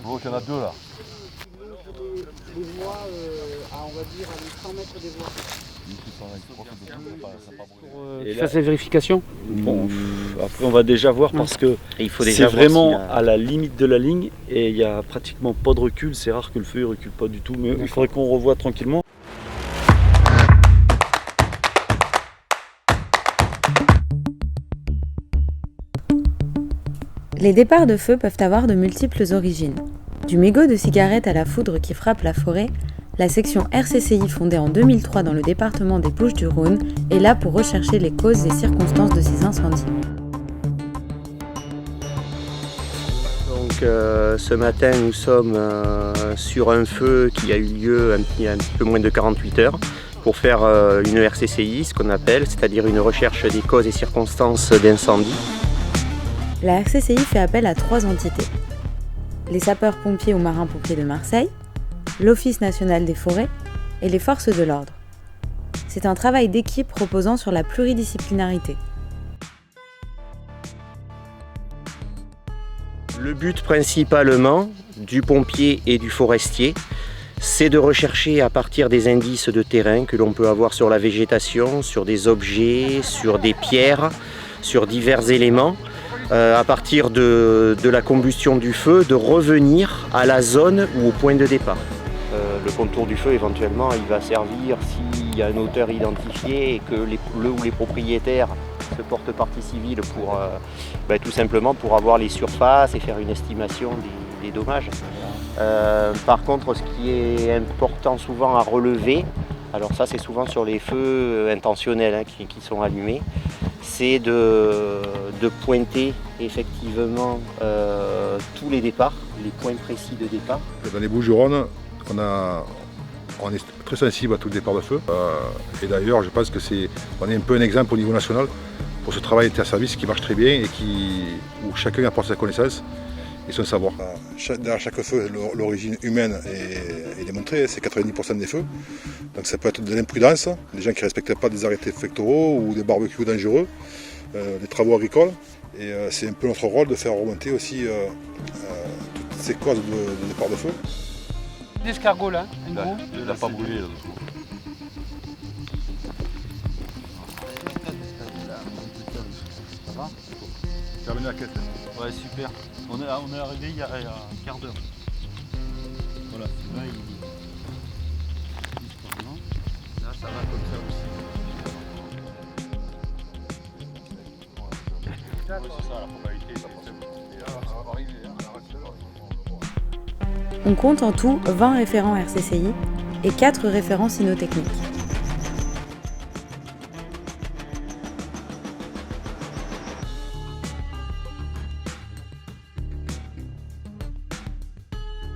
vois qu'il y en a deux là. Les voies, on va dire, à 100 mètres des voies. Pour qu'il fasse les vérifications. Bon, après on va déjà voir parce que c'est vraiment à la limite de la ligne et il n'y a pratiquement pas de recul. C'est rare que le feu ne recule pas du tout, mais il faudrait qu'on revoie tranquillement. Les départs de feu peuvent avoir de multiples origines. Du mégot de cigarette à la foudre qui frappe la forêt, la section RCCI fondée en 2003 dans le département des Bouches-du-Rhône est là pour rechercher les causes et circonstances de ces incendies. Donc ce matin nous sommes sur un feu qui a eu lieu il y a un petit peu moins de 48 heures pour faire une RCCI, ce qu'on appelle, c'est-à-dire une recherche des causes et circonstances d'incendie. La RCCI fait appel à 3 entités. Les sapeurs-pompiers ou marins-pompiers de Marseille, l'Office national des forêts et les forces de l'ordre. C'est un travail d'équipe reposant sur la pluridisciplinarité. Le but principalement du pompier et du forestier, c'est de rechercher à partir des indices de terrain que l'on peut avoir sur la végétation, sur des objets, sur des pierres, sur divers éléments, à partir de la combustion du feu, de revenir à la zone ou au point de départ. Le contour du feu, éventuellement, il va servir s'il y a un auteur identifié et que les propriétaires se portent partie civile pour tout simplement pour avoir les surfaces et faire une estimation des dommages. Par contre, ce qui est important souvent à relever, alors ça c'est souvent sur les feux intentionnels qui sont allumés, c'est de pointer effectivement tous les départs, les points précis de départ. Dans les Bouches-du-Rhône, on est très sensible à tout départ de feu. Et d'ailleurs, je pense qu'on est un peu un exemple au niveau national pour ce travail interservice qui marche très bien et où chacun apporte sa connaissance et son savoir. Derrière chaque feu, l'origine humaine est démontrée, c'est 90% des feux. Donc ça peut être de l'imprudence, des gens qui ne respectent pas des arrêtés préfectoraux ou des barbecues dangereux, des travaux agricoles. Et c'est un peu notre rôle de faire remonter aussi toutes ces causes de départ de feu. L'escargot là, un gros. Il n'a pas brûlé là-dessous. Ça va? Terminé la caisse. Ouais, super. On est arrivé il y a un quart d'heure. Voilà, là Là, ça va comme ça aussi. C'est ça la probabilité. Et là, ça va arriver. On compte en tout 20 référents RCCI et 4 référents cynotechniques.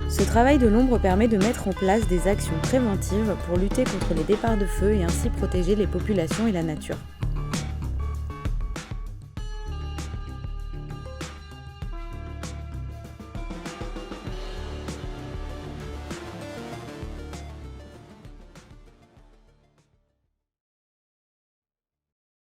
Ce travail de l'ombre permet de mettre en place des actions préventives pour lutter contre les départs de feu et ainsi protéger les populations et la nature.